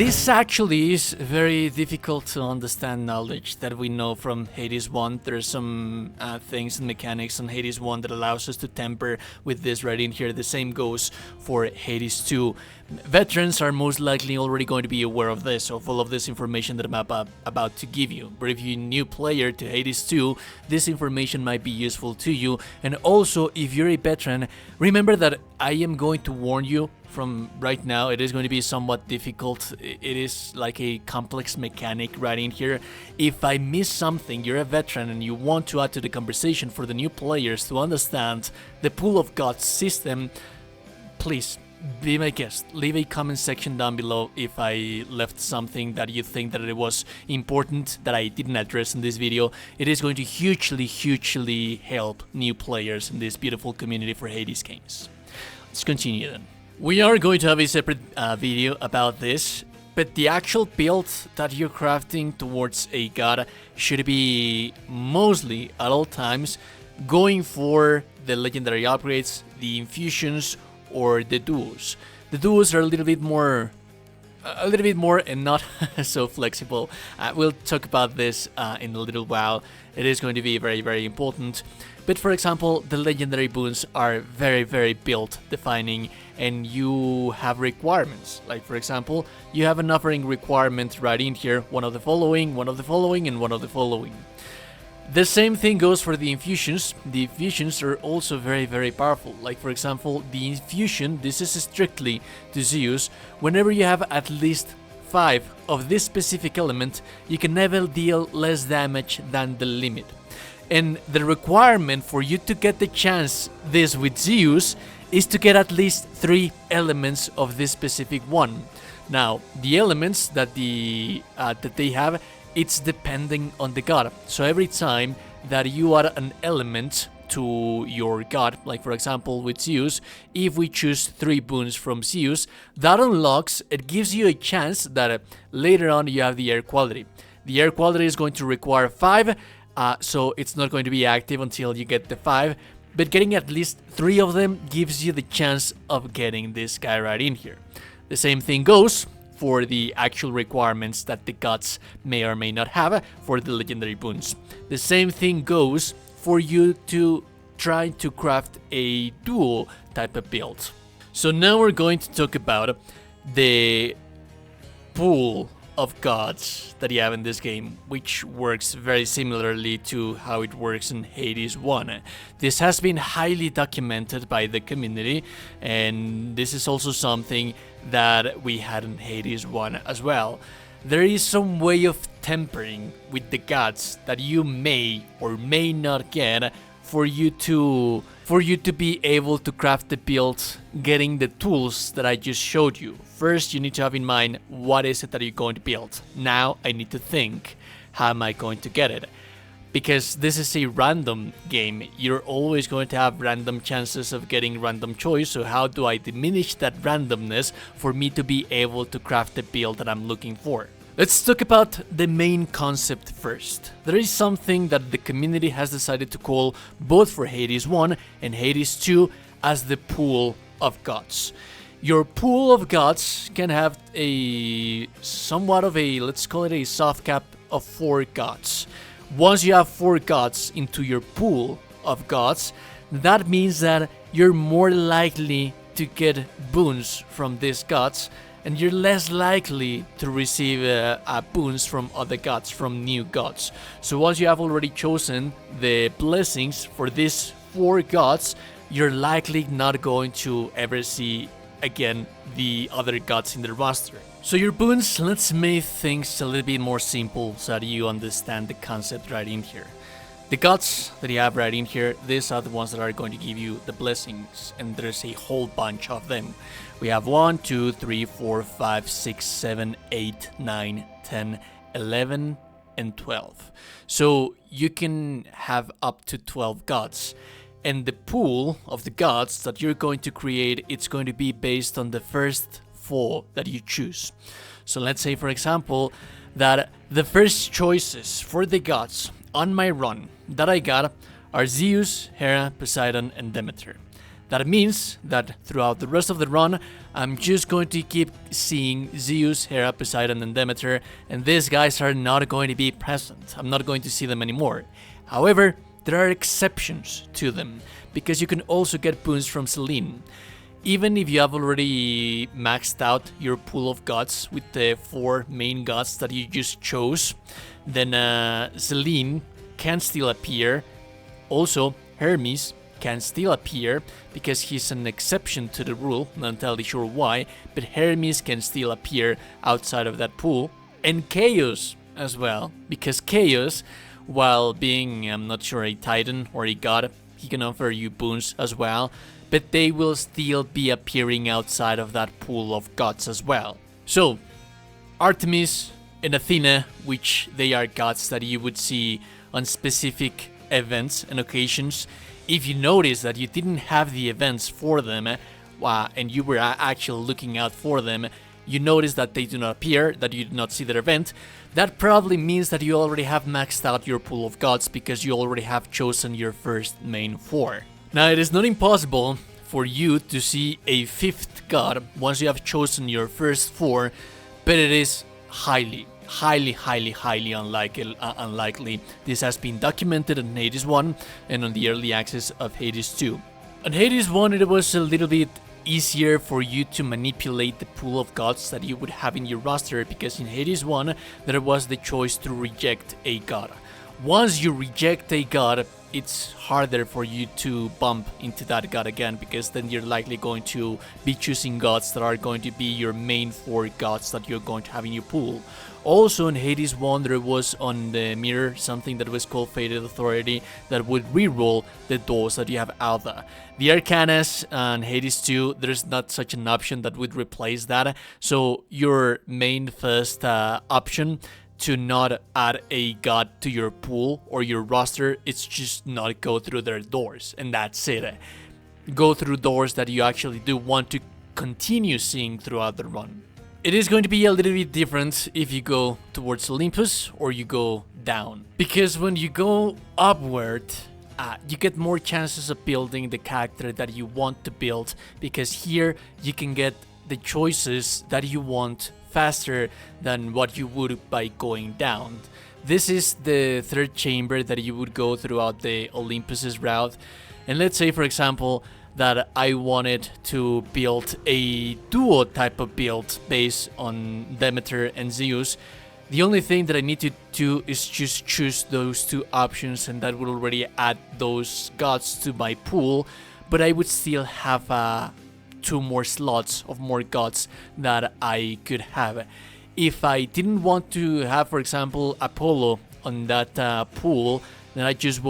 This actually is very difficult to understand knowledge that we know from Hades 1. There's some things and mechanics on Hades 1 that allows us to temper with this right in here. The same goes for Hades 2. Veterans are most likely already going to be aware of this, of all of this information that I'm about to give you. But if you're a new player to Hades 2, this information might be useful to you. And also, if you're a veteran, remember that I am going to warn you from right now. It is going to be somewhat difficult. It is like a complex mechanic right in here. If I miss something, you're a veteran and you want to add to the conversation for the new players to understand the Pool of Gods system, please be my guest. Leave a comment section down below if I left something that you think that it was important that I didn't address in this video. It is going to hugely help new players in this beautiful community for Hades games. Let's continue then. We are going to have a separate video about this, but the actual build that you're crafting towards a god should be mostly at all times going for the legendary upgrades, the infusions, or the duos. The duos are a little bit more and not so flexible. We'll talk about this in a little while. It is going to be very important. But for example, the legendary boons are very build defining, and you have requirements. Like for example, you have an offering requirement right in here, one of the following, and one of the following. The same thing goes for the infusions. The infusions are also very powerful. Like for example, the infusion, this is strictly to Zeus. Whenever you have at least 5 of this specific element, you can never deal less damage than the limit. And the requirement for you to get the chance this with Zeus is to get at least 3 elements of this specific one. Now, the elements that they have, it's depending on the god. So every time that you add an element to your god, like for example with Zeus, if we choose 3 boons from Zeus, that unlocks, it gives you a chance that later on you have the air quality. The air quality is going to require 5, so it's not going to be active until you get the 5, but getting at least 3 of them gives you the chance of getting this guy right in here. The same thing goes for the actual requirements that the gods may or may not have for the legendary boons. The same thing goes for you to try to craft a duo type of build. So now we're going to talk about the pool of gods that you have in this game, which works very similarly to how it works in Hades 1. This has been highly documented by the community, and this is also something that we had in Hades 1 as well. There is some way of tempering with the gods that you may or may not get for you to be able to craft the build, getting the tools that I just showed you. First, you need to have in mind what is it that you're going to build. Now I need to think, how am I going to get it? Because this is a random game, you're always going to have random chances of getting random choice, so how do I diminish that randomness for me to be able to craft the build that I'm looking for? Let's talk about the main concept first. There is something that the community has decided to call, both for Hades 1 and Hades 2, as the Pool of Gods. Your Pool of Gods can have a somewhat of a, let's call it a soft cap of 4 gods. Once you have 4 gods into your Pool of Gods, that means that you're more likely to get boons from these gods, and you're less likely to receive boons from other gods, from new gods. So once you have already chosen the blessings for these 4 gods, you're likely not going to ever see again the other gods in the roster. So your boons, let's make things a little bit more simple so that you understand the concept right in here. The gods that you have right in here, these are the ones that are going to give you the blessings, and there's a whole bunch of them. We have 1, 2, 3, 4, 5, 6, 7, 8, 9, 10, 11, and 12. So you can have up to 12 gods. And the pool of the gods that you're going to create, it's going to be based on the first 4 that you choose. So let's say, for example, that the first choices for the gods on my run that I got are Zeus, Hera, Poseidon, and Demeter. That means that throughout the rest of the run, I'm just going to keep seeing Zeus, Hera, Poseidon, and Demeter, and these guys are not going to be present. I'm not going to see them anymore. However, there are exceptions to them, because you can also get boons from Selene. Even if you have already maxed out your pool of gods with the 4 main gods that you just chose, then Selene can still appear. Also, Hermes can still appear because he's an exception to the rule, not entirely sure why, but Hermes can still appear outside of that pool. And Chaos as well, because Chaos, while being, I'm not sure, a titan or a god, he can offer you boons as well, but they will still be appearing outside of that pool of gods as well. So, Artemis and Athena, which they are gods that you would see on specific events and occasions. If you notice that you didn't have the events for them, and you were actually looking out for them, you notice that they do not appear, that you do not see their event, that probably means that you already have maxed out your pool of gods because you already have chosen your first main 4. Now, it is not impossible for you to see a 5th god once you have chosen your first 4, but it is highly unlikely. This has been documented on Hades 1 and on the early access of Hades 2. On Hades 1, it was a little bit easier for you to manipulate the pool of gods that you would have in your roster, because in Hades 1 there was the choice to reject a god. Once you reject a god, it's harder for you to bump into that god again, because then you're likely going to be choosing gods that are going to be your main 4 gods that you're going to have in your pool. Also in Hades 1 there was on the mirror something that was called Fated Authority that would reroll the doors that you have out there. The Arcanas and Hades 2, there's not such an option that would replace that, so your main first option to not add a god to your pool or your roster, it's just not go through their doors, and that's it. Go through doors that you actually do want to continue seeing throughout the run. It is going to be a little bit different if you go towards Olympus or you go down, because when you go upward, you get more chances of building the character that you want to build, because here you can get the choices that you want faster than what you would by going down. This is the 3rd chamber that you would go throughout the Olympus's route, and let's say for example that I wanted to build a duo type of build based on Demeter and Zeus. The only thing that I need to do is just choose those 2 options, and that will already add those gods to my pool, but I would still have 2 more slots of more gods that I could have. If I didn't want to have, for example, Apollo on that pool, then I just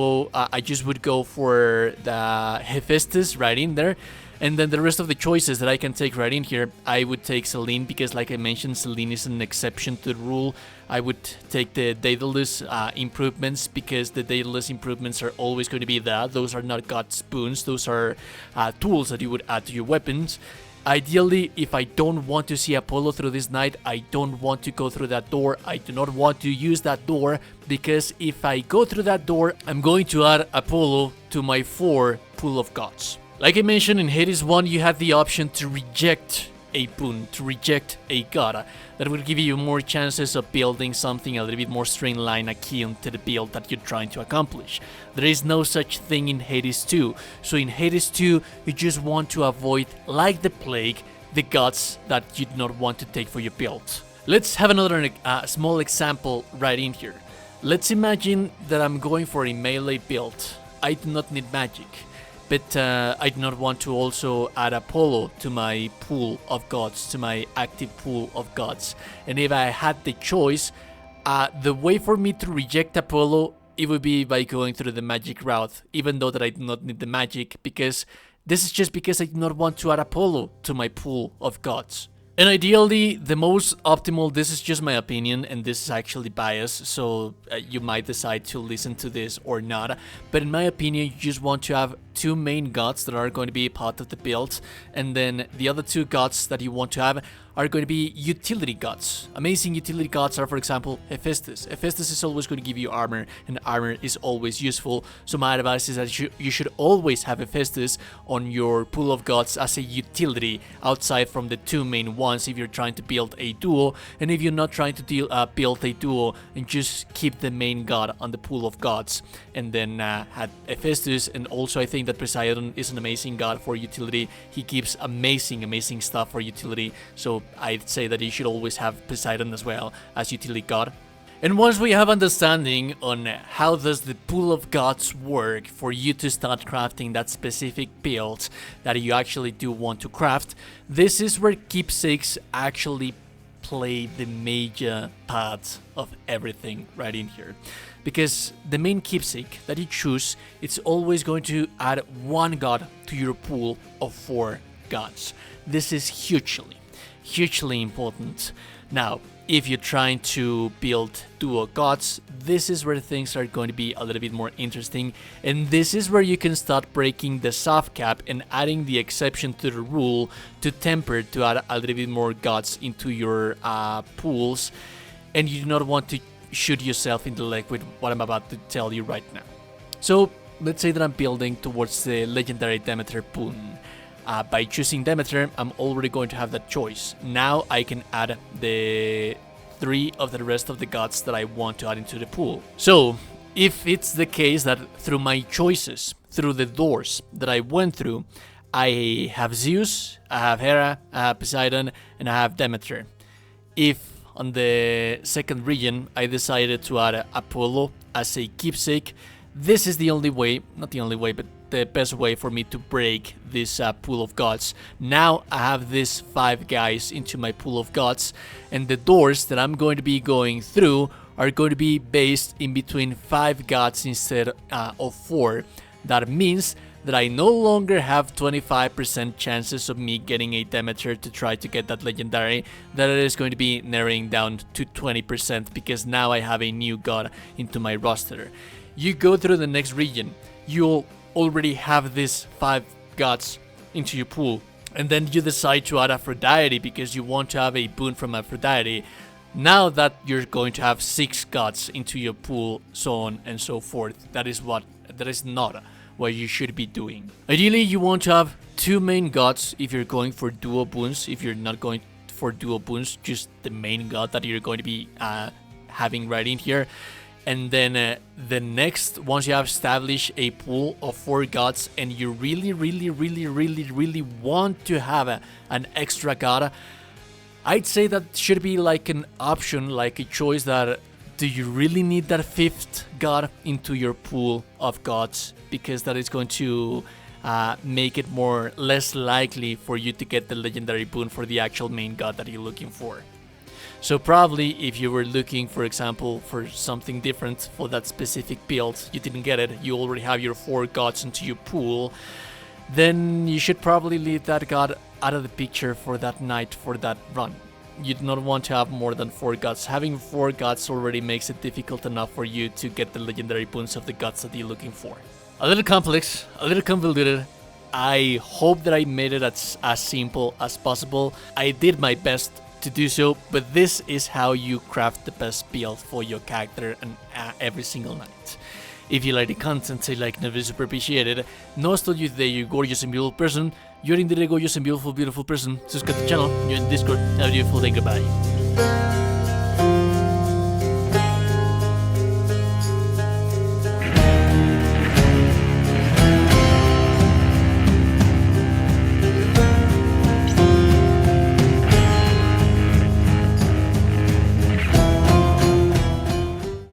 would go for the Hephaestus right in there, and then the rest of the choices that I can take right in here, I would take Selene, because like I mentioned, Selene is an exception to the rule. I would take the Daedalus improvements, because the Daedalus improvements are always going to be there. Those are not god spoons, those are tools that you would add to your weapons. Ideally, if I don't want to see Apollo through this night, I don't want to go through that door. I do not want to use that door, because if I go through that door, I'm going to add Apollo to my 4 pool of gods. Like I mentioned, in Hades 1, you had the option to reject a boon, to reject a god. That will give you more chances of building something a little bit more streamlined, akin to the build that you're trying to accomplish. There is no such thing in Hades 2. So in Hades 2, you just want to avoid, like the plague, the gods that you do not want to take for your build. Let's have another small example right in here. Let's imagine that I'm going for a melee build. I do not need magic, but I do not want to also add Apollo to my pool of gods, to my active pool of gods. And if I had the choice, the way for me to reject Apollo, it would be by going through the magic route, even though that I do not need the magic, because this is just because I do not want to add Apollo to my pool of gods. And ideally, the most optimal, this is just my opinion, and this is actually biased, so you might decide to listen to this or not, but in my opinion, you just want to have 2 main gods that are going to be part of the build, and then the other 2 gods that you want to have are going to be utility gods. Amazing utility gods are, for example, Hephaestus. Hephaestus is always going to give you armor, and armor is always useful. So my advice is that you should always have Hephaestus on your pool of gods as a utility outside from the two main ones if you're trying to build a duo. And if you're not trying to build a duo, and just keep the main god on the pool of gods, and then had Hephaestus. And also I think that Poseidon is an amazing god for utility. He gives amazing stuff for utility, so I'd say that you should always have Poseidon as well as utility god. And once we have understanding on how does the pool of gods work for you to start crafting that specific build that you actually do want to craft, this is where keepsakes actually play the major part of everything right in here. Because the main keepsake that you choose, it's always going to add one god to your pool of 4 gods. This is hugely important. Now, if you're trying to build duo gods, this is where things are going to be a little bit more interesting, and this is where you can start breaking the soft cap and adding the exception to the rule to temper to add a little bit more gods into your pools, and you do not want to shoot yourself in the leg with what I'm about to tell you right now. So let's say that I'm building towards the legendary Demeter boon. By choosing Demeter, I'm already going to have that choice. Now I can add the 3 of the rest of the gods that I want to add into the pool. So if it's the case that through my choices, through the doors that I went through, I have Zeus, I have Hera, I have Poseidon, and I have Demeter. If on the second region I decided to add Apollo as a keepsake, this is the only way, not the only way, but the best way for me to break this pool of gods. Now I have these 5 guys into my pool of gods, and the doors that I'm going to be going through are going to be based in between 5 gods instead of 4. That means that I no longer have 25% chances of me getting a Demeter to try to get that legendary. That is going to be narrowing down to 20% because now I have a new god into my roster. You go through the next region, you'll already have these 5 gods into your pool, and then you decide to add Aphrodite because you want to have a boon from Aphrodite. Now that you're going to have 6 gods into your pool, so on and so forth. That is not what you should be doing. Ideally, you want to have 2 main gods if you're going for duo boons. If you're not going for duo boons, just the main god that you're going to be having right in here. And then the next, once you have established a pool of 4 gods and you really want to have an extra god, I'd say that should be like an option, like a choice that do you really need that 5th god into your pool of gods, because that is going to make it less likely for you to get the legendary boon for the actual main god that you're looking for. So probably if you were looking, for example, for something different for that specific build, you didn't get it, you already have your 4 gods into your pool, then you should probably leave that god out of the picture for that night, for that run. You do not want to have more than 4 gods. Having 4 gods already makes it difficult enough for you to get the legendary boons of the gods that you're looking for. A little complex, a little convoluted. I hope that I made it as simple as possible. I did my best to do so, but this is how you craft the best build for your character and every single night. If you like the content I like, never super appreciated. No estoy you today, you gorgeous and beautiful person. You're indeed a gorgeous and beautiful person. Subscribe to the channel, you're in Discord. Have a beautiful day, goodbye.